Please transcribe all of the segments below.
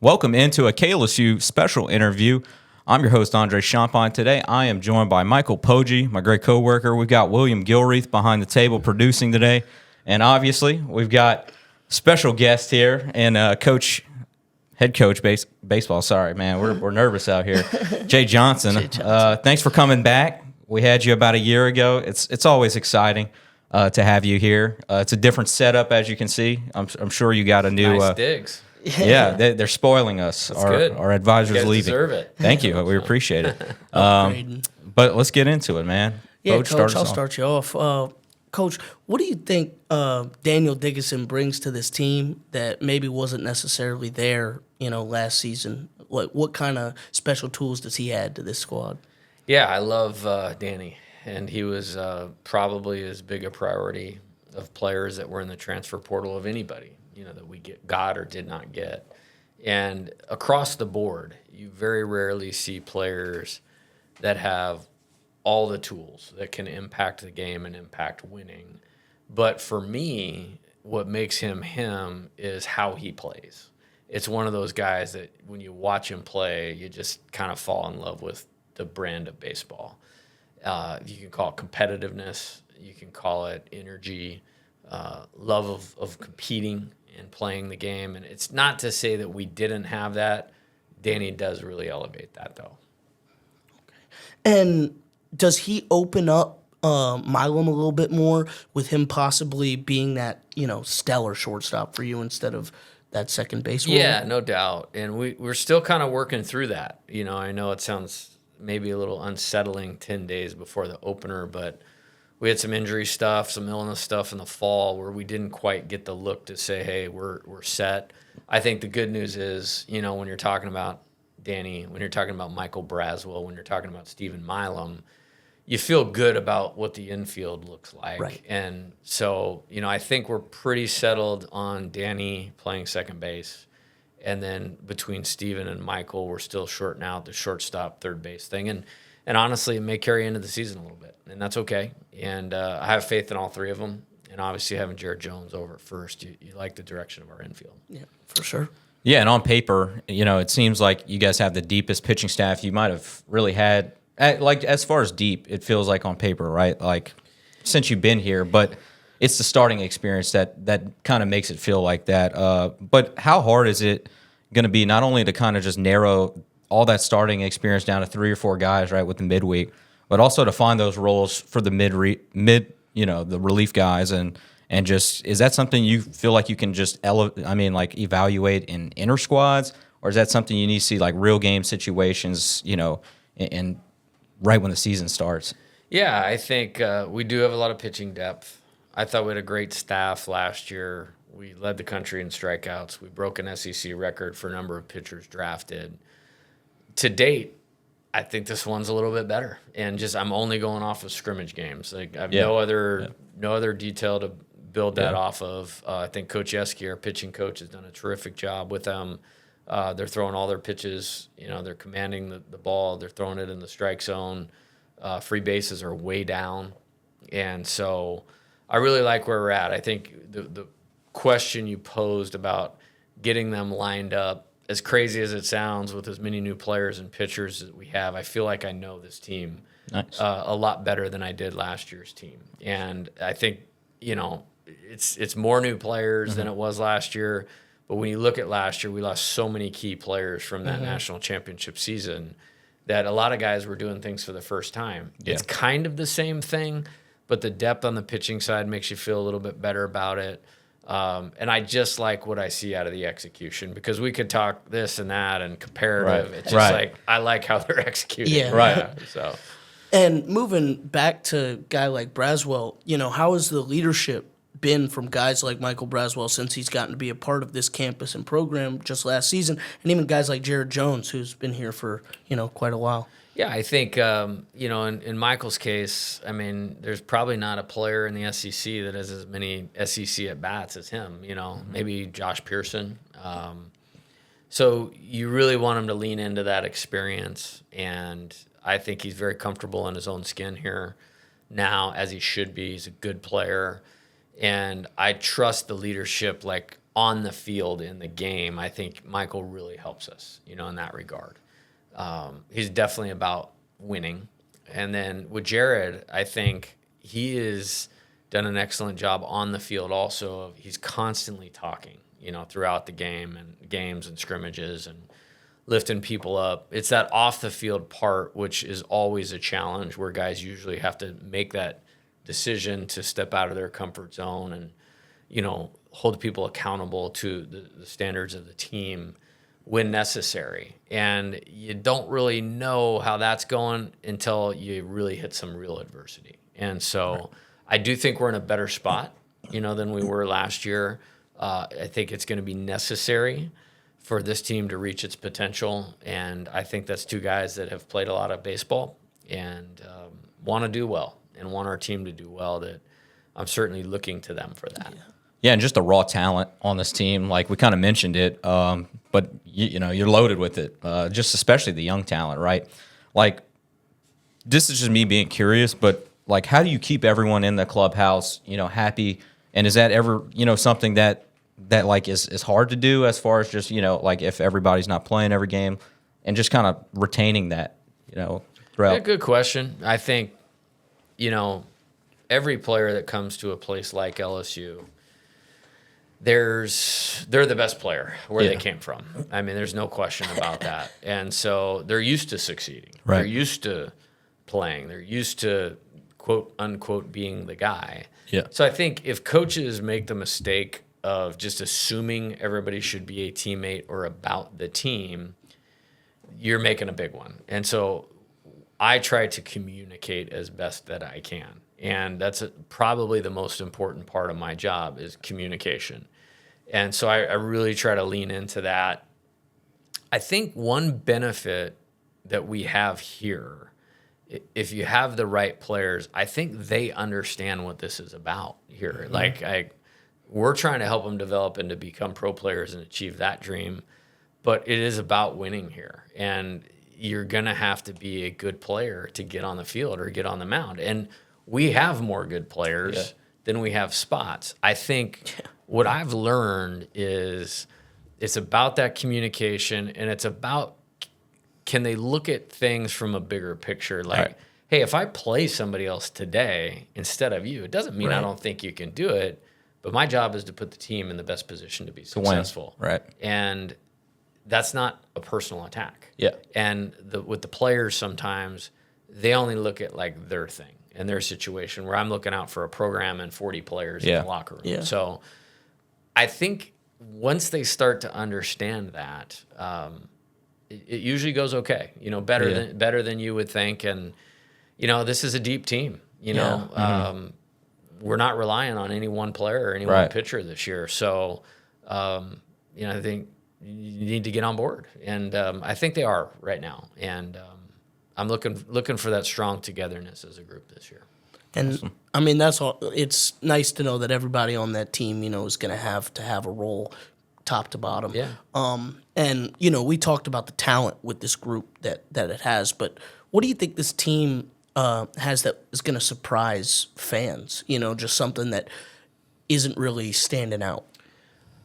Welcome into a KLSU special interview. I'm your host, Andre Champagne. Today, I am joined by Michael Poggi, my great coworker. We've got William Gilreath behind the table producing today. And obviously, we've got special guest here and head coach baseball. Sorry, man, we're nervous out here. Jay Johnson. Thanks for coming back. We had you about a year ago. It's always exciting to have you here. It's a different setup, as you can see. I'm sure you got a new nice digs. Yeah, they're spoiling us. Our advisor's you leaving. Deserve it. Thank you. We appreciate it. But let's get into it, man. Yeah, Coach, I'll start you off. Coach, what do you think Daniel Dickinson brings to this team that maybe wasn't necessarily there, last season? What kind of special tools does he add to this squad? Yeah, I love Danny, and he was probably as big a priority of players that were in the transfer portal of anybody, that we got or did not get. And across the board, you very rarely see players that have all the tools that can impact the game and impact winning. But for me, what makes him is how he plays. It's one of those guys that when you watch him play, you just kind of fall in love with the brand of baseball. You can call it competitiveness. You can call it energy, love of competing and playing the game. And it's not to say that we didn't have that. Danny does really elevate that, though. Okay. And does he open up Milam a little bit more with him possibly being that, stellar shortstop for you instead of that second base role? Yeah, no doubt. And we're still kind of working through that. I know it sounds maybe a little unsettling 10 days before the opener, but we had some injury stuff, some illness stuff in the fall where we didn't quite get the look to say, hey, we're set. I think the good news is, when you're talking about Danny, when you're talking about Michael Braswell, when you're talking about Stephen Milam, you feel good about what the infield looks like. Right. And so, I think we're pretty settled on Danny playing second base. And then between Stephen and Michael, we're still shorting out the shortstop, third base thing. And honestly, it may carry into the season a little bit, and that's okay. And I have faith in all three of them. And obviously having Jared Jones over at first, you like the direction of our infield. Yeah, for sure. Yeah, and on paper, it seems like you guys have the deepest pitching staff you might have really had. As far as deep, it feels like on paper, right? Like since you've been here, but it's the starting experience that kind of makes it feel like that. But how hard is it going to be not only to kind of just narrow all that starting experience down to 3 or 4 guys, right, with the midweek, but also to find those roles for the the relief guys and just, is that something you feel like you can just evaluate in inner squads, or is that something you need to see like real game situations, and right when the season starts? Yeah, I think we do have a lot of pitching depth. I thought we had a great staff last year. We led the country in strikeouts. We broke an SEC record for number of pitchers drafted. To date, I think this one's a little bit better. And I'm only going off of scrimmage games. Like I have no other detail to build that off of. I think Coach Yeski, our pitching coach, has done a terrific job with them. They're throwing all their pitches. They're commanding the ball. They're throwing it in the strike zone. Free bases are way down. And so I really like where we're at. I think the question you posed about getting them lined up, as crazy as it sounds, with as many new players and pitchers that we have, I feel like I know this team a lot better than I did last year's team. And I think, it's more new players than it was last year. But when you look at last year, we lost so many key players from that national championship season that a lot of guys were doing things for the first time. Yeah. It's kind of the same thing, but the depth on the pitching side makes you feel a little bit better about it. And I just like what I see out of the execution, because we could talk this and that and comparative. Right. It's just like, I like how they're executing. Yeah. Right. Yeah, so. And moving back to a guy like Braswell, how has the leadership been from guys like Michael Braswell since he's gotten to be a part of this campus and program just last season, and even guys like Jared Jones, who's been here for, quite a while? Yeah, I think, in Michael's case, there's probably not a player in the SEC that has as many SEC at-bats as him, maybe Josh Pearson. So you really want him to lean into that experience, and I think he's very comfortable in his own skin here now, as he should be. He's a good player. And I trust the leadership, like on the field in the game. I think Michael really helps us, in that regard. He's definitely about winning. And then with Jared, I think he has done an excellent job on the field also. He's constantly talking, throughout the game and games and scrimmages and lifting people up. It's that off the field part, which is always a challenge, where guys usually have to make that decision to step out of their comfort zone and, hold people accountable to the standards of the team when necessary. And you don't really know how that's going until you really hit some real adversity. And so I do think we're in a better spot, than we were last year. I think it's going to be necessary for this team to reach its potential. And I think that's two guys that have played a lot of baseball and want to do well and want our team to do well, that I'm certainly looking to them for that. Yeah, and just the raw talent on this team, like we kind of mentioned it, but you're loaded with it, just especially the young talent, right? Like, this is just me being curious, but like, how do you keep everyone in the clubhouse, happy? And is that ever, something that like is hard to do, as far as just, like if everybody's not playing every game, and just kind of retaining that, throughout? Yeah, good question. I think, every player that comes to a place like LSU, they're the best player where they came from. I mean, there's no question about that. And so they're used to succeeding. Right. They're used to playing. They're used to, quote, unquote, being the guy. Yeah. So I think if coaches make the mistake of just assuming everybody should be a teammate or about the team, you're making a big one. And so I try to communicate as best that I can. And that's probably the most important part of my job, is communication. And so I really try to lean into that. I think one benefit that we have here, if you have the right players, I think they understand what this is about here. Mm-hmm. We're trying to help them develop and to become pro players and achieve that dream, but it is about winning here. And you're going to have to be a good player to get on the field or get on the mound. And we have more good players than we have spots. I think what I've learned is it's about that communication, and it's about, can they look at things from a bigger picture? Like, hey, if I play somebody else today instead of you, it doesn't mean I don't think you can do it, but my job is to put the team in the best position to be successful. Right. And that's not a personal attack. Yeah. And with the players, sometimes they only look at like their thing and their situation, where I'm looking out for a program and 40 players in the locker room. Yeah. So I think once they start to understand that, it usually goes okay. Better than you would think. And this is a deep team. We're not relying on any one player or any one pitcher this year. So I think you need to get on board, and I think they are right now. And I'm looking for that strong togetherness as a group this year. And awesome. I mean, that's all. It's nice to know that everybody on that team, is going to have a role, top to bottom. Yeah. And we talked about the talent with this group that it has, but what do you think this team has that is going to surprise fans? Just something that isn't really standing out.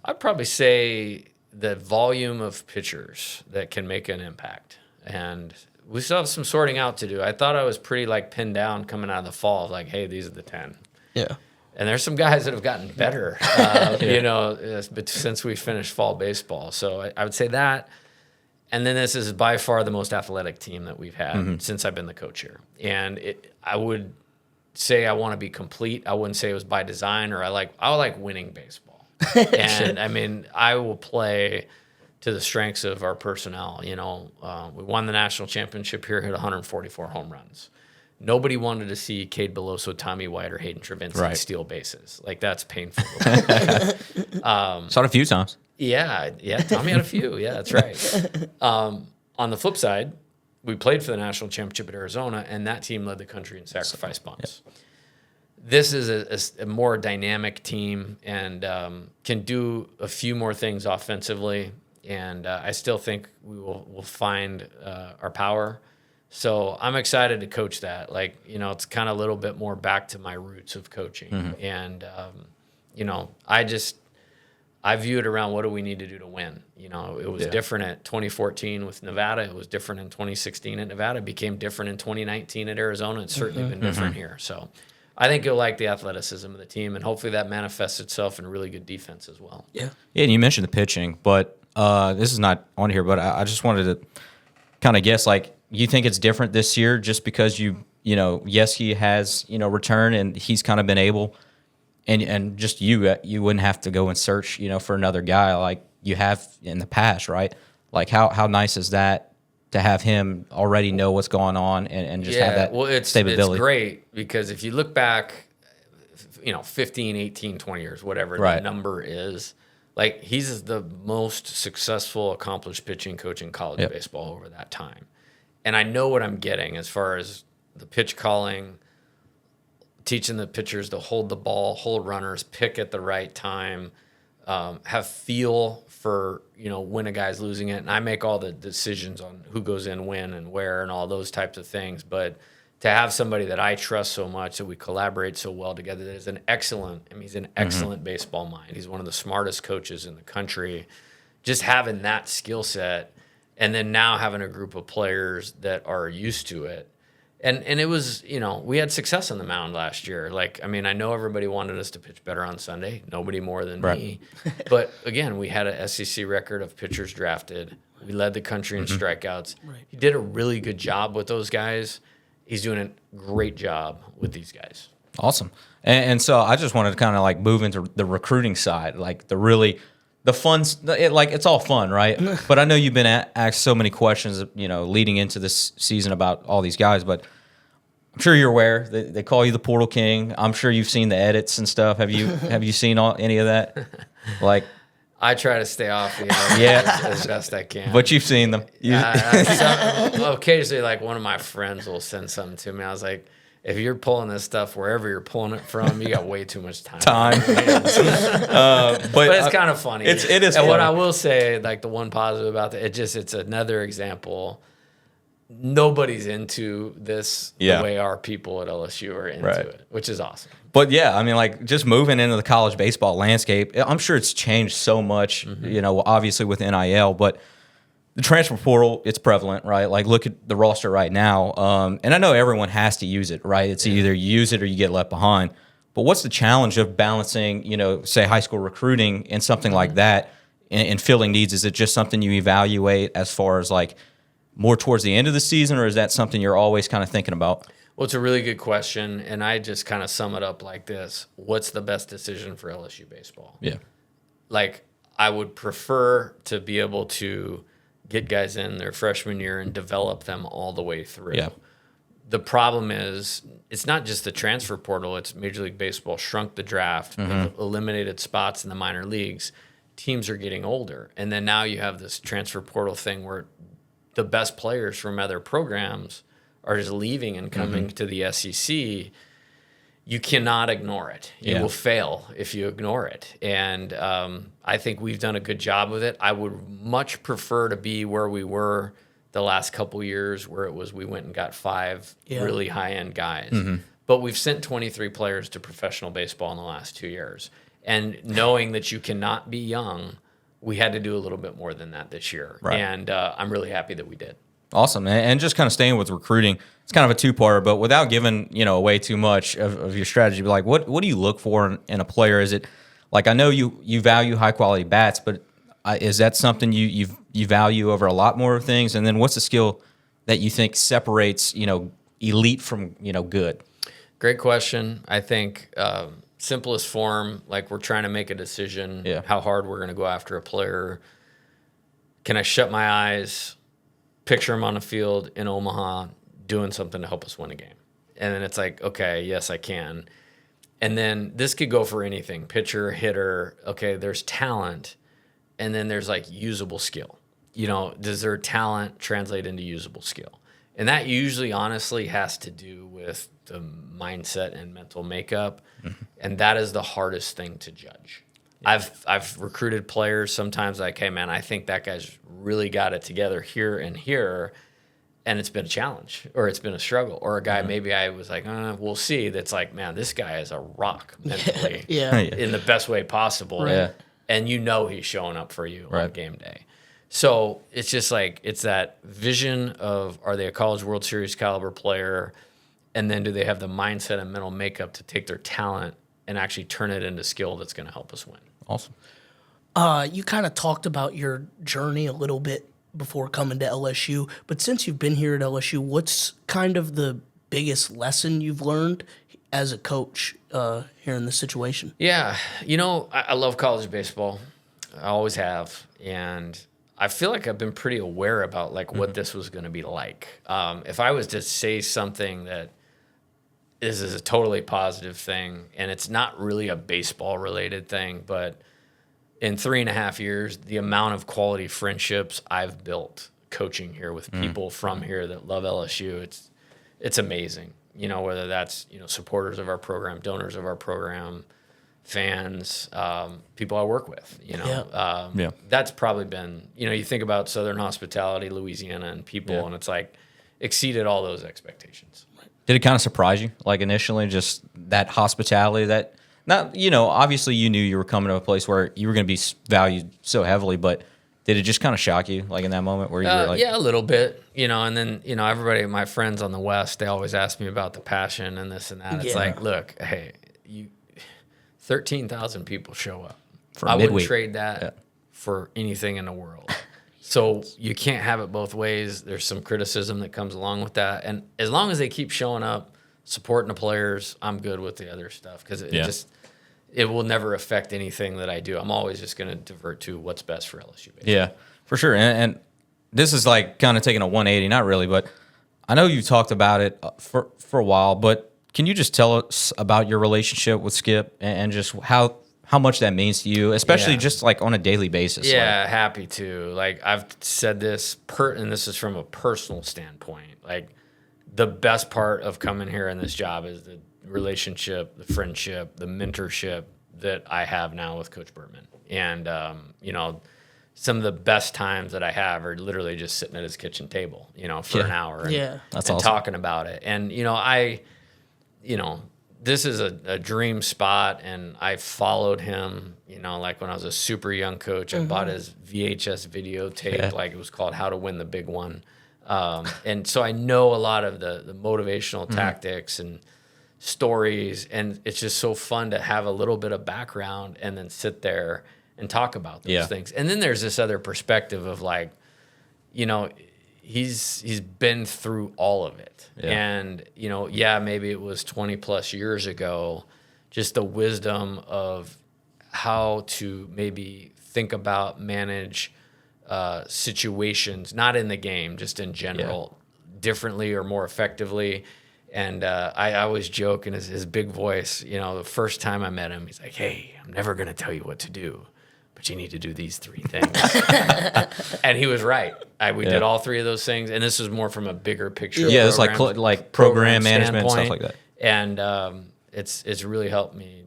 I'd probably say the volume of pitchers that can make an impact, and we still have some sorting out to do. I thought I was pretty pinned down coming out of the fall, like, hey, these are the 10. Yeah. And there's some guys that have gotten better, but since we finished fall baseball. So I would say that. And then this is by far the most athletic team that we've had since I've been the coach here. And I would say I want to be complete. I wouldn't say it was by design, or I like winning baseball. And I mean, I will play to the strengths of our personnel. We won the national championship here, hit 144 home runs. Nobody wanted to see Cade Beloso, Tommy White, or Hayden Travinci steal bases. That's painful. Saw it a few times. Yeah, Tommy had a few. Yeah, that's right. On the flip side, we played for the national championship at Arizona, and that team led the country in sacrifice bunts. Yep. This is a more dynamic team and can do a few more things offensively, and I still think we'll find our power. So I'm excited to coach that. It's kind of a little bit more back to my roots of coaching, and I view it around what do we need to do to win. It was different at 2014 with Nevada. It was different in 2016 at Nevada. It became different in 2019 at Arizona. It's certainly been different here. So I think you'll like the athleticism of the team, and hopefully that manifests itself in really good defense as well. Yeah. Yeah, and you mentioned the pitching, but this is not on here, but I just wanted to kind of guess, like, you think it's different this year just because yes, he has, returned and he's kind of been able, and just you wouldn't have to go and search, for another guy like you have in the past, right? Like how nice is that to have him already know what's going on and just have that stability? It's great because if you look back, 15, 18, 20 years, whatever the number is, like he's the most successful, accomplished pitching coach in college baseball over that time. And I know what I'm getting as far as the pitch calling, teaching the pitchers to hold the ball, hold runners, pick at the right time, have feel for, when a guy's losing it. And I make all the decisions on who goes in when and where and all those types of things. But to have somebody that I trust so much, that we collaborate so well together, that is he's an excellent baseball mind. He's one of the smartest coaches in the country. Just having that skill set, and then now having a group of players that are used to it. And it was, we had success on the mound last year. I know everybody wanted us to pitch better on Sunday. Nobody more than me. But again, we had an SEC record of pitchers drafted. We led the country in strikeouts. Right. He did a really good job with those guys. He's doing a great job with these guys. Awesome. And so I just wanted to kind of move into the recruiting side, the fun, it's all fun, right? But I know you've been asked so many questions, leading into this season about all these guys, but I'm sure you're aware they call you the Portal King. I'm sure you've seen the edits and stuff. Have you seen any of that? I try to stay off the as best I can. But you've seen them. Occasionally, one of my friends will send something to me. I was like, if you're pulling this stuff wherever you're pulling it from, you got way too much time. But it's kind of funny. It is. And funny. what I will say, the one positive about that, it's another example. Nobody's into this the way our people at LSU are into it, which is awesome. But yeah, just moving into the college baseball landscape, I'm sure it's changed so much, obviously with NIL, but the transfer portal, it's prevalent, right? Look at the roster right now. And I know everyone has to use it, right? It's either you use it or you get left behind. But what's the challenge of balancing, say high school recruiting and something like that and filling needs? Is it just something you evaluate as far as more towards the end of the season, or is that something you're always kind of thinking about? Well, it's a really good question, and I just kind of sum it up like this. What's the best decision for LSU baseball? Yeah. I would prefer to be able to get guys in their freshman year and develop them all the way through. Yeah. The problem is it's not just the transfer portal. It's Major League Baseball shrunk the draft, eliminated spots in the minor leagues. Teams are getting older. And then now you have this transfer portal thing where the best players from other programs are just leaving and coming to the SEC. You cannot ignore it. You will fail if you ignore it. And I think we've done a good job with it. I would much prefer to be where we were the last couple years, where it was we went and got 5 really high-end guys. But we've sent 23 players to professional baseball in the last 2 years. And knowing that you cannot be young, we had to do a little bit more than that this year. Right. And I'm really happy that we did. Awesome. And just kind of staying with recruiting, it's kind of a two-parter, but without giving, away too much of your strategy, what do you look for in a player? Is it, I know you value high-quality bats, but is that something you value over a lot more things? And then what's the skill that you think separates, elite from, good? Great question. I think simplest form, we're trying to make a decision how hard we're going to go after a player. Can I shut my eyes, picture him on the field in Omaha doing something to help us win a game? And then it's okay, yes, I can. And then this could go for anything, pitcher, hitter. Okay, there's talent, and then there's usable skill. Does their talent translate into usable skill? And that usually honestly has to do with the mindset and mental makeup. And that is the hardest thing to judge. I've recruited players sometimes hey man, I think that guy's really got it together here and here. and it's been a challenge or it's been a struggle, or a guy maybe I was like, we'll see. That's like, man, this guy is a rock mentally in the best way possible. Right. And he's showing up for you on game day. So it's just like, it's that vision of, are they a College World Series caliber player? And then do they have the mindset and mental makeup to take their talent and actually turn it into skill that's going to help us win? Awesome. You kind of talked about your journey a little bit before coming to LSU, but since you've been here at LSU, what's kind of the biggest lesson you've learned as a coach here in this situation? Yeah, I love college baseball. I always have, and I feel like I've been pretty aware about like what this was going to be like. If I was to say something that this is a totally positive thing, and it's not really a baseball related thing, but in 3.5 years, the amount of quality friendships I've built coaching here with people from here that love LSU, it's amazing. Whether that's, supporters of our program, donors of our program, fans, people I work with, that's probably been, you think about Southern hospitality, Louisiana, and people, and it's like exceeded all those expectations. Did it kind of surprise you, like initially, just that hospitality that, not, obviously you knew you were coming to a place where you were going to be valued so heavily, but did it just kind of shock you, like in that moment where you were like, yeah, a little bit, and then, everybody, my friends on the West, they always ask me about the passion and this and that. It's like, look, hey, 13,000 people show up. I wouldn't trade that for anything in the world. So you can't have it both ways. There's some criticism that comes along with that. And as long as they keep showing up, supporting the players, I'm good with the other stuff, because it will never affect anything that I do. I'm always just going to divert to what's best for LSU baseball. Yeah, for sure. And this is like kind of taking a 180, not really, but I know you talked about it for a while, but can you just tell us about your relationship with Skip and just how much that means to you, especially just like on a daily basis? Yeah, happy to. Like, I've said this, and this is from a personal standpoint. Like, the best part of coming here in this job is the relationship, the friendship, the mentorship that I have now with Coach Bertman. And, some of the best times that I have are literally just sitting at his kitchen table, for an hour and That's awesome. talking about it. And, this is a dream spot, and I followed him, like when I was a super young coach. I bought his VHS videotape, like it was called How to Win the Big One. And so I know a lot of the motivational tactics and stories, and it's just so fun to have a little bit of background and then sit there and talk about those things. And then there's this other perspective of like, he's been through all of it. And, maybe it was 20 plus years ago, just the wisdom of how to maybe think about, manage situations, not in the game, just in general, differently or more effectively. And I always joke in his big voice, the first time I met him, he's like, hey, I'm never going to tell you what to do, but you need to do these 3 things. And he was right. We did all 3 of those things. And this was more from a bigger picture. Yeah, it's like program management and stuff like that. And it's really helped me,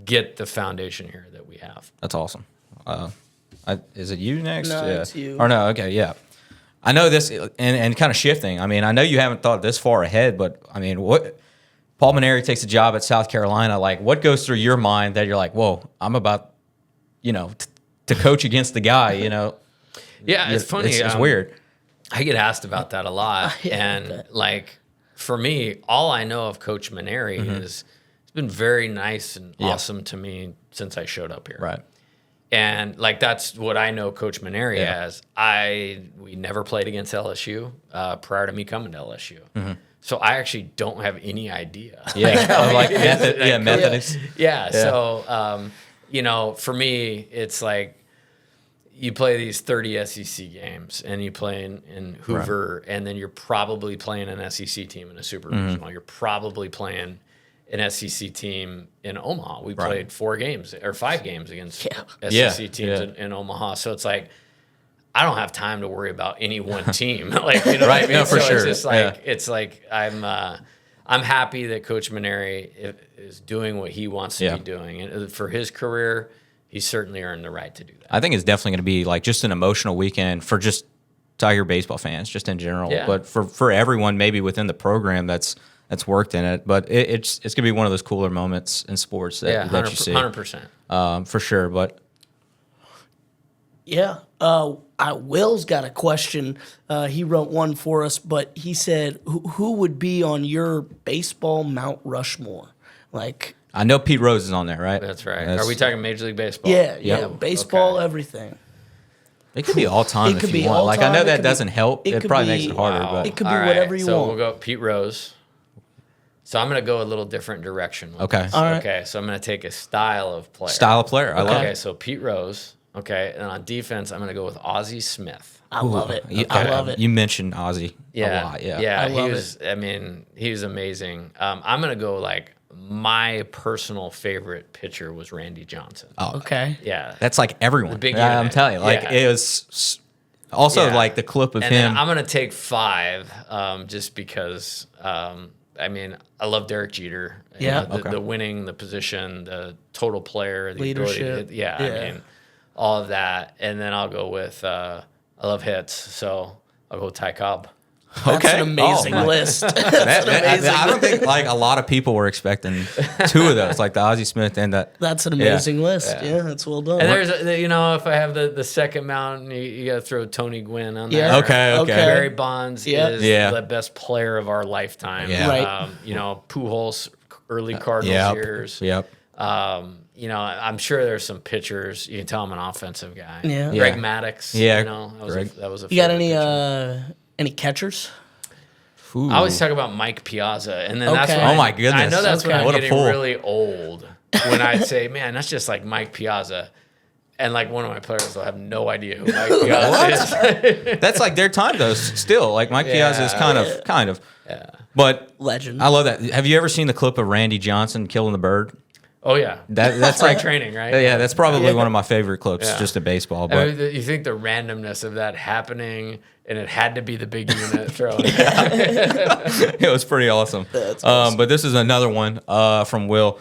get the foundation here that we have. That's awesome. Is it you next? No, it's you. Or no, okay, yeah. I know this, and kind of shifting. I mean, I know you haven't thought this far ahead, but I mean, what Paul Maneri takes a job at South Carolina, like what goes through your mind that you're like, whoa, I'm about, to coach against the guy, Yeah, it's funny. It's weird. I get asked about that a lot. And like, for me, all I know of Coach Maneri is it's been very nice and awesome to me since I showed up here. Right. And like, that's what I know Coach Maneri as. We never played against LSU prior to me coming to LSU. So I actually don't have any idea. Methodist. So, for me, it's like you play these 30 SEC games and you play in Hoover, and then you're probably playing an SEC team in a super regional. You're probably playing an SEC team in Omaha. We played 4 games or 5 games against SEC teams in Omaha. So it's like, I don't have time to worry about any one team. Like, what I mean? No, for sure. It's just like, it's like I'm happy that Coach Maneri is doing what he wants to be doing. And for his career, he's certainly earned the right to do that. I think it's definitely going to be like just an emotional weekend for just Tiger baseball fans, just in general, Yeah. but for everyone maybe within the program that's worked in it. But it's going to be one of those cooler moments in sports that you see. 100%. For sure. But Yeah. Will's got a question. He wrote one for us, but he said, who would be on your baseball Mount Rushmore? Like, I know Pete Rose is on there, right? That's right. Are we talking Major League Baseball? yeah, baseball, Okay. everything. It could be all time It if could you be want. all Like, I know time, it that could be- doesn't help. it It could probably be- makes it harder. Wow. But It could be All right, whatever you so want. we'll go Pete Rose. So I'm going to go a little different direction. with Okay. this. All right. Okay, so I'm going to take a style of player. style of player, I love Okay, it. so Pete Rose. Okay, and on defense, I'm going to go with Ozzie Smith. I love it. You- I love it. You mentioned Ozzy Yeah, a lot. Yeah. I love he was. I mean, he was amazing. I'm going to go like my personal favorite pitcher was Randy Johnson. Okay. Yeah, That's like everyone. big Yeah, I'm unit. telling you. Like, Yeah. it was also Yeah. like the clip of and him. then I'm gonna take 5, just because. I mean, I love Derek Jeter. Yeah. The winning, the position, the total player, the ability to Leadership. hit. Yeah, Yeah. I mean, all of that. And then I'll go with. I love hits, so I'll go with Ty Cobb. That's Okay. an amazing Oh, my- list. I don't think like a lot of people were expecting 2 of those, like the Ozzie Smith and that. That's an amazing list. Yeah, that's well done. And there's, if I have the second mountain, you got to throw Tony Gwynn on Yeah. there. Okay. Barry Bonds Yeah. is Yeah. the best player of our lifetime. Yeah. Right. Pujols, early Cardinals years. Yep. I'm sure there's some pitchers. You can tell I'm an offensive guy. Yeah. Greg Yeah. Maddox. Yeah, That was a You got favorite any pitcher. any catchers? Ooh. I always talk about Mike Piazza, and then that's Okay. when Oh my goodness. I know that's Okay. when I'm What a getting pull. really old when I say, man, that's just like Mike Piazza. And like one of my players will have no idea who Mike Piazza is. That's like their time though. Still, like Mike Piazza is Yeah. kind of. Yeah. But Legend. I love that. Have you ever seen the clip of Randy Johnson killing the bird? Oh yeah, That's like like training, right? Yeah, that's probably Yeah. one of my favorite clips, Yeah. just in baseball. I But mean, you think the randomness of that happening, and it had to be the big unit throwing. it was pretty awesome. That's awesome. But this is another one from Will.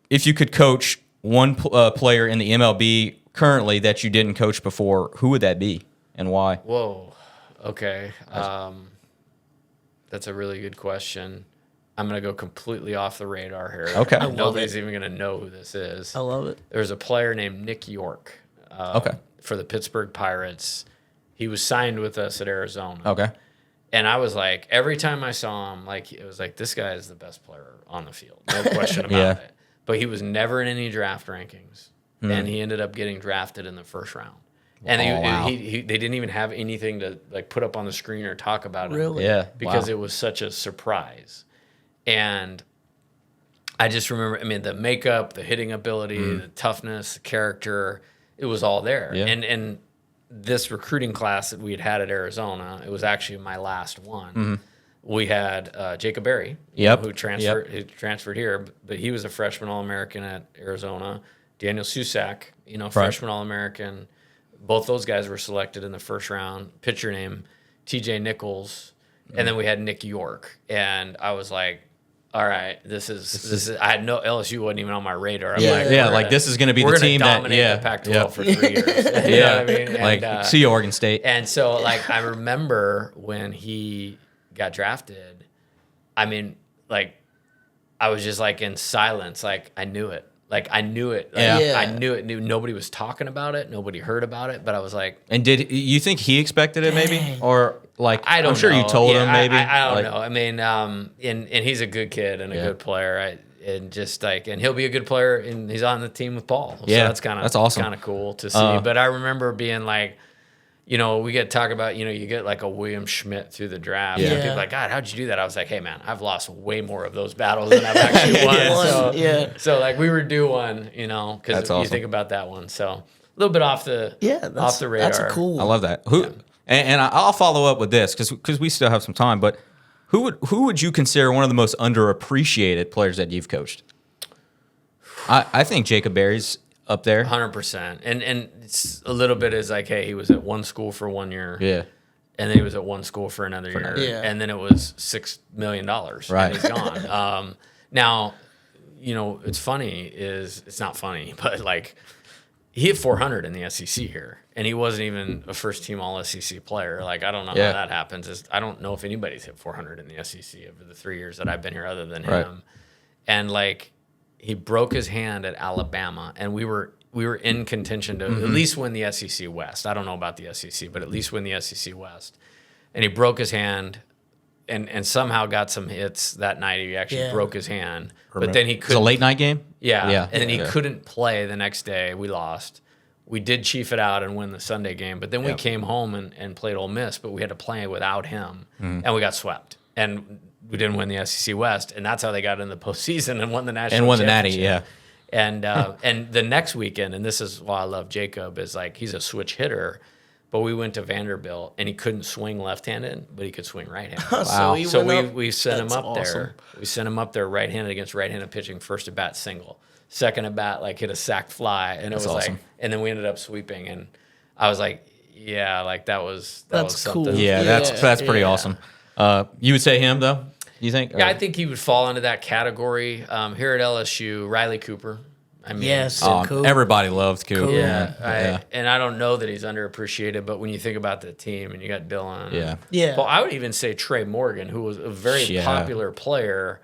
If you could coach one player in the MLB currently that you didn't coach before, who would that be and why? Whoa. Okay. That's a really good question. I'm going to go completely off the radar here. Okay. I love Nobody's it. even going to know who this is. I love it. There's a player named Nick York. Okay. For the Pittsburgh Pirates. He was signed with us at Arizona. Okay. And I was like, every time I saw him, like it was like, this guy is the best player on the field. No question about Yeah. it. But he was never in any draft rankings. Hmm. And he ended up getting drafted in the first round. And Oh, wow. they didn't even have anything to like put up on the screen or talk about it. Really? Yeah. Because wow. it was such a surprise. And I just remember, I mean, the makeup, the hitting ability, the toughness, the character, it was all there. Yeah. And this recruiting class that we had at Arizona, it was actually my last one. We had Jacob Berry, Yep. who transferred here, but he was a freshman All-American at Arizona. Daniel Susak, freshman All-American. Both those guys were selected in the first round. Pitcher named T.J. Nichols, and then we had Nick York. And I was like, all right, this is. I had no LSU wasn't even on my radar. I'm like, Yeah, we're like gonna- this is going to be we're the gonna team that dominate the Pac-12 yeah. for 3 years. You know what I mean? Like And, see Oregon State. and so, like, I remember when he got drafted, I mean, like, I was just, like, in silence. Like, I knew it. Like, I knew it. Like, Yeah. Yeah. I knew it. Nobody was talking about it. Nobody heard about it. But I was like, And did you think he expected it maybe, Dang. or like I don't I'm sure know. you told Yeah, him maybe. I don't Like, know. I mean, and he's a good kid and a Yeah. good player. And just like, and he'll be a good player. And he's on the team with Paul. So Yeah, that's awesome. Kind of cool to see. But I remember being like, we get to talk about, you get like a William Schmidt through the draft. Yeah. And people are like, God, how'd you do that? I was like, hey man, I've lost way more of those battles than I've actually won. Yeah. So, Yeah. so like we were due one, because That's you awesome. think about that one. So a little bit off the That's radar. That's a cool. I love that. And I'll follow up with this because we still have some time. But who would you consider one of the most underappreciated players that you've coached? I think Jacob Berry's up there. 100%. And it's a little bit is like, hey, he was at one school for 1 year. Yeah. And then he was at one school for another year. another year. And then it was $6 million. Right. And he's gone. Now, it's funny it's not funny, but like he hit 400 in the SEC here, and he wasn't even a first-team All-SEC player. Like, I don't know how that happens. I don't know if anybody's hit 400 in the SEC over the 3 years that I've been here other than him. And, like, he broke his hand at Alabama, and we were in contention to at least win the SEC West. I don't know about the SEC, but at least win the SEC West. And he broke his hand and somehow got some hits that night. He actually broke his hand. But then he couldn't. It was a late night game? Yeah. And then he couldn't play the next day. We lost. We did chief it out and win the Sunday game. But then we came home and played Ole Miss, but we had to play without him. And we got swept. And we didn't win the SEC West. And that's how they got in the postseason and won the national championship. And won the Natty, And the next weekend, and this is why I love Jacob, is like he's a switch hitter. But we went to Vanderbilt, and he couldn't swing left-handed, but he could swing right-handed. Wow. So we sent him up there. We sent him up there right-handed against right-handed pitching. First at bat, single. Second at bat, like hit a sac fly, and it was awesome. Like, and then we ended up sweeping. And I was like, yeah, like that was something. Cool. Yeah, that's pretty awesome. You would say him though? You think? Yeah, I think he would fall into that category. Here at LSU, Riley Cooper. I mean, everybody loved Coop. And I don't know that he's underappreciated, but when you think about the team and you got Dylan, well, I would even say Trey Morgan, who was a very popular player,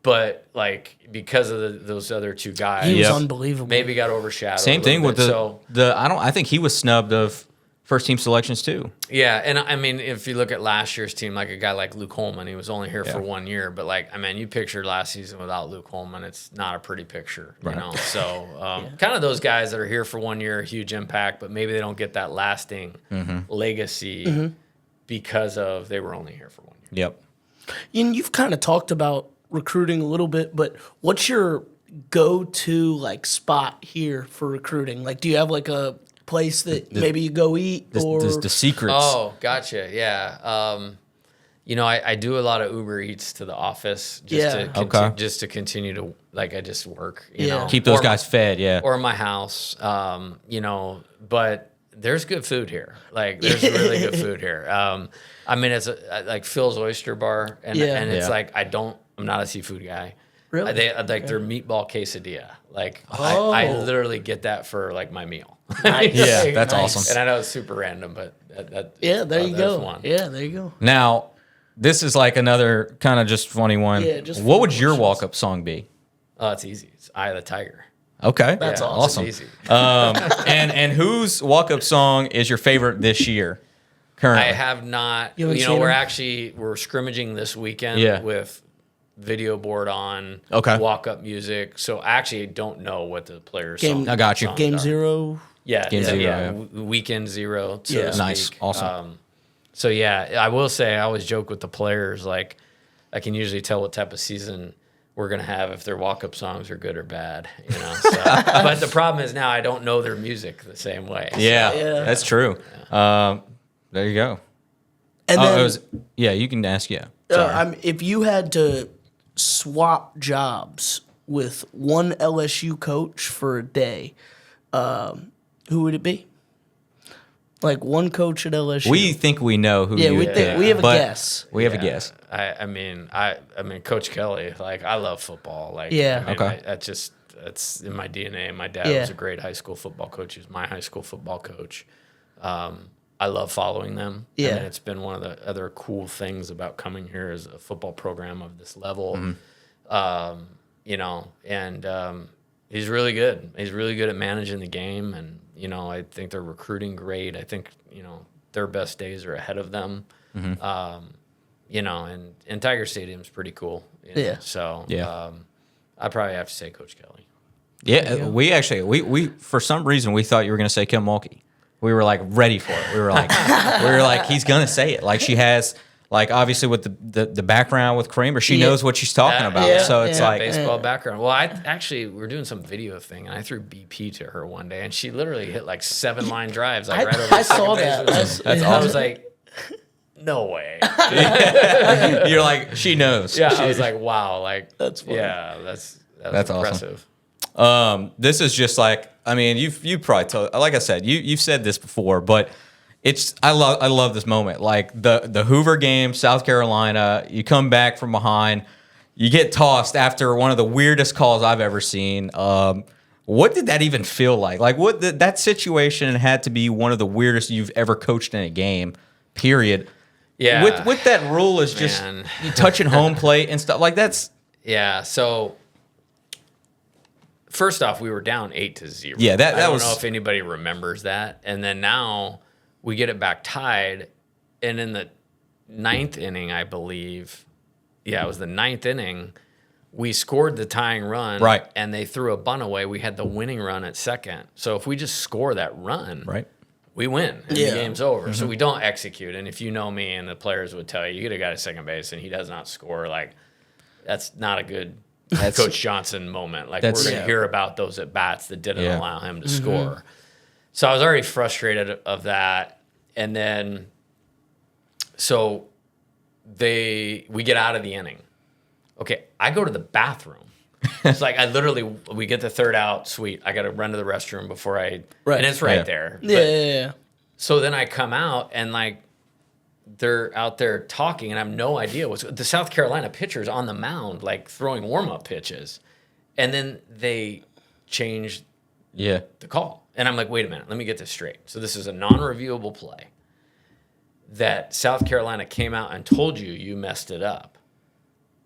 but like because of those other two guys, he was unbelievable. Maybe got overshadowed. Same thing with I think he was snubbed of first team selections too. Yeah, and I mean, if you look at last year's team, like a guy like Luke Holman, he was only here for 1 year, but like, I mean, you picture last season without Luke Holman, it's not a pretty picture, you know? So kind of those guys that are here for 1 year, huge impact, but maybe they don't get that lasting legacy because of they were only here for 1 year. Yep. And you've kind of talked about recruiting a little bit, but what's your go-to like spot here for recruiting? Like, do you have like a place that maybe you go eat or the secrets? Oh, gotcha. Yeah. You know, I do a lot of Uber Eats to the office just to continue to like I just work. You know, keep those guys fed. Yeah, or my house. You know, but there's good food here. Like there's really good food here. I mean, it's like Phil's Oyster Bar, and it's like I'm not a seafood guy. Really? They like their meatball quesadilla. Like I literally get that for like my meal. Yeah, that's awesome. And I know it's super random, but there you go. One. Yeah, there you go. Now, this is like another kind of just funny one. Yeah, what would your walk-up song be? Oh, it's easy. It's Eye of the Tiger. Okay, that's awesome. It's easy. And whose walk-up song is your favorite this year? Currently, I have not. You know, we're scrimmaging this weekend with video board on, walk-up music. So I actually don't know what the players' songs. I got you. Game Zero. Yeah, Game Zero. Yeah. Weekend Zero. So to nice, speak. Awesome. So yeah, I will say I always joke with the players. Like I can usually tell what type of season we're gonna have if their walk-up songs are good or bad. You know. So, but the problem is now I don't know their music the same way. So. Yeah, that's true. There you go. And then, you can ask. Yeah. Sorry. If you had to swap jobs with one LSU coach for a day, who would it be? Like one coach at LSU. We think we know who. We have a guess. We have a guess. I mean, Coach Kelly. Like, I love football. Like, that's in my DNA. My dad was a great high school football coach. He was my high school football coach. I love following them. Yeah, I mean, it's been one of the other cool things about coming here as a football program of this level. You know, and he's really good. He's really good at managing the game, and you know, I think they're recruiting great. I think their best days are ahead of them. You know, and Tiger Stadium's pretty cool. You know? So I probably have to say Coach Kelly. Yeah, we actually we for some reason we thought you were going to say Kim Mulkey. We were like ready for it. We were like he's going to say it. Like she has, like obviously with the background with Kramer, she knows what she's talking about. So it's like baseball background. Well, we were doing some video thing, and I threw BP to her one day, and she literally hit like 7 line drives. Like right over. I saw that. That's awesome. I was like, no way. You're like, she knows. Yeah, I was like, wow. Like that's funny. Yeah, that's impressive. Awesome. This is just like, I mean, you probably told, like I said, you've said this before, but I love this moment. Like the Hoover game, South Carolina, you come back from behind, you get tossed after one of the weirdest calls I've ever seen. What did that even feel like? Like that situation had to be one of the weirdest you've ever coached in a game. Period. Yeah. With that rule is just you touching home plate and stuff like that's. Yeah. So first off, we were down 8-0. Yeah, that I don't was. know if anybody remembers that. And then now we get it back tied, and in the 9th inning, I believe. Yeah, it was the 9th inning. We scored the tying run, right? And they threw a bunt away. We had the winning run at second. So if we just score that run, right, we win. And the game's over. So we don't execute. And if you know me, and the players would tell you, you get a guy to second base and he does not score, like that's not a good Coach Johnson moment. Like we're going to hear about those at bats that didn't allow him to score. So I was already frustrated of that, and then so we get out of the inning. Okay, I go to the bathroom. It's like we get the third out. Sweet, I got to run to the restroom before and it's right there. Yeah. So then I come out and like they're out there talking, and I have no idea the South Carolina pitcher's on the mound, like throwing warm up pitches, and then they changed the call, and I'm like, wait a minute, let me get this straight. So this is a non-reviewable play that South Carolina came out and told you messed it up.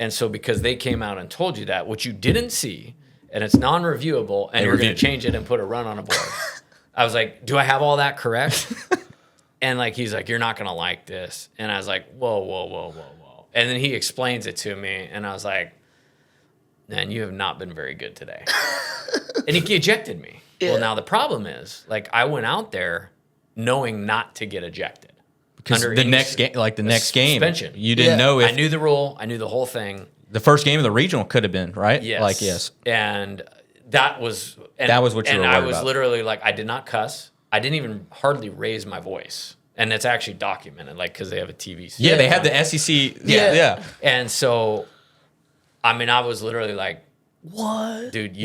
And so because they came out and told you that, what you didn't see, and it's non-reviewable, and you're going to change it and put a run on a board. I was like, do I have all that correct? And like he's like, you're not going to like this. And I was like, whoa. And then he explains it to me, and I was like, man, you have not been very good today. And he ejected me. Yeah. Well, now the problem is, like, I went out there knowing not to get ejected. Because the next game, suspension. You didn't know if I knew the rule. I knew the whole thing. The first game of the regional could have been, right? Yes. Like, yes. And that was what you were worried about. And I was literally like, I did not cuss. I didn't even hardly raise my voice. And it's actually documented, like, because they have a TV. Yeah, they have the SEC. Yeah. And so, I mean, I was literally like, what? Dude,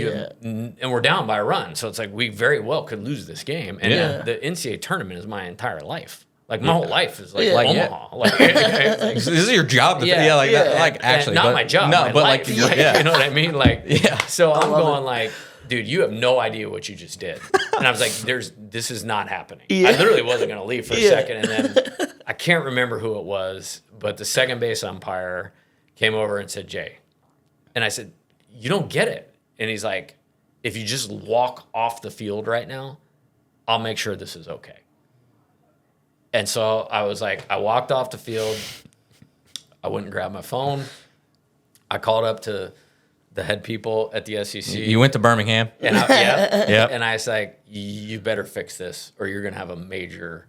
and we're down by a run. So it's like, we very well could lose this game. And the NCAA tournament is my entire life. Like, my whole life is like Omaha. Like, this is your job. Actually. Not my job. No, my but life. like, you know what I mean? Like, so I'm going like, dude, you have no idea what you just did. And I was like, this is not happening. I literally wasn't going to leave for a second. And then I can't remember who it was, but the second base umpire came over and said, Jay. And I said, you don't get it. And he's like, if you just walk off the field right now, I'll make sure this is okay. And so I was like, I walked off the field. I went and grabbed my phone. I called up to the head people at the SEC. You went to Birmingham? And and I was like, you better fix this or you're going to have a major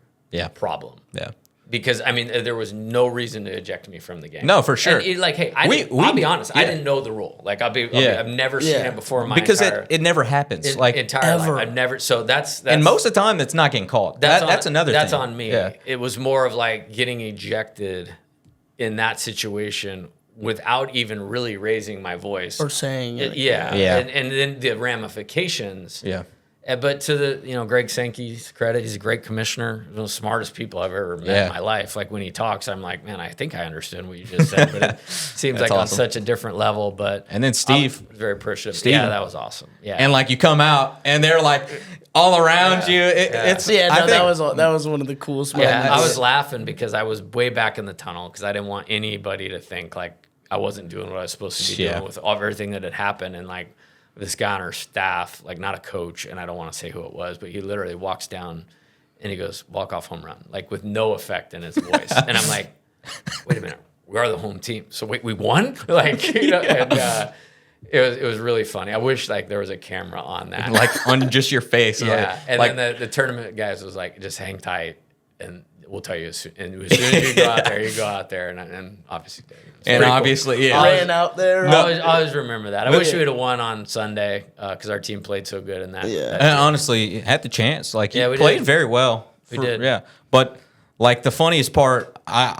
problem. Yeah. Because, I mean, there was no reason to eject me from the game. No, for sure. And hey, I'll be honest. I didn't know the rule. Like, I've never seen it before in my entire... Because it never happens. Entire life. I've never... So that's... And most of the time, it's not getting called. That's another thing. That's on me. Yeah. It was more of like getting ejected in that situation without even really raising my voice. Or saying it. Yeah. And then the ramifications... Yeah. But to the Greg Sankey's credit, he's a great commissioner. One of the smartest people I've ever met in my life. Like when he talks, I'm like, man, I think I understood what you just said, but it seems like on such a different level. But and then Steve, I'm very appreciative. Steve, yeah, that was awesome. Yeah, and like you come out and they're like all around you. That was one of the coolest moments. Yeah, I was laughing because I was way back in the tunnel because I didn't want anybody to think like I wasn't doing what I was supposed to be doing with everything that had happened and like. This guy on our staff, like not a coach, and I don't want to say who it was, but he literally walks down and he goes, walk off home run, like with no effect in his voice. And I'm like, wait a minute, we are the home team. So wait, we won? Like, and it was really funny. I wish like there was a camera on that. Like on just your face. Yeah. And then the tournament guys was like, just hang tight and we'll tell you as soon as you go out there, and obviously obviously, cool. Ran out there. I always remember that. I wish we would have won on Sunday because our team played so good in that. Yeah, and honestly, had the chance. Like, you played very well. We did. Yeah, but like the funniest part,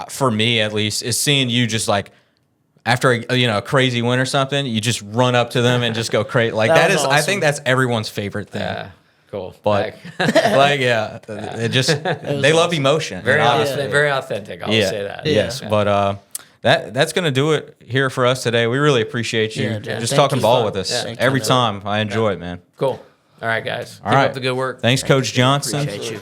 for me at least, is seeing you just like after a crazy win or something, you just run up to them and just go crazy. Like that is, awesome. I think that's everyone's favorite thing. Yeah. Cool. But it just they love emotion. Very authentic. I'll say that. Yes. But that's gonna do it here for us today. We really appreciate you just talking ball with us every time. I enjoy it, man. Cool. All right, guys. All Keep right. up the good work. Thanks, Coach Johnson. Appreciate you.